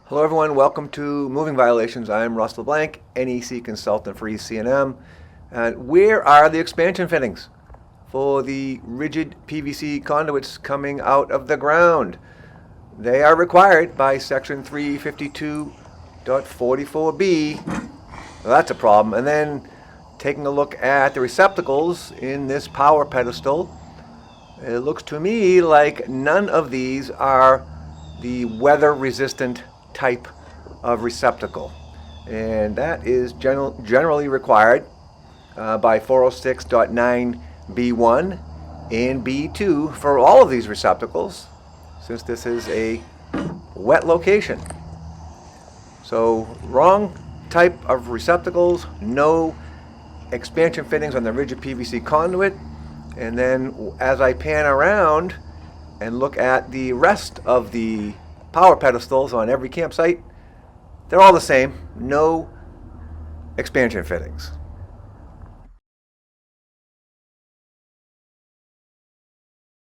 Hello everyone, welcome to Moving Violations. I'm Russ LeBlanc, NEC consultant for EC&M. And where are the expansion fittings for the rigid PVC conduits coming out of the ground? They are required by section 352.44B. Well, that's a problem. And then taking a look at the receptacles in this power pedestal, it looks to me like none of these are the weather resistant type of receptacle, and that is generally required by 406.9B1 and B2 for all of these receptacles, since this is a wet location. So wrong type of receptacles, no expansion fittings on the rigid PVC conduit. And then as I pan around and look at the rest of the power pedestals on every campsite, they're all the same, no expansion fittings.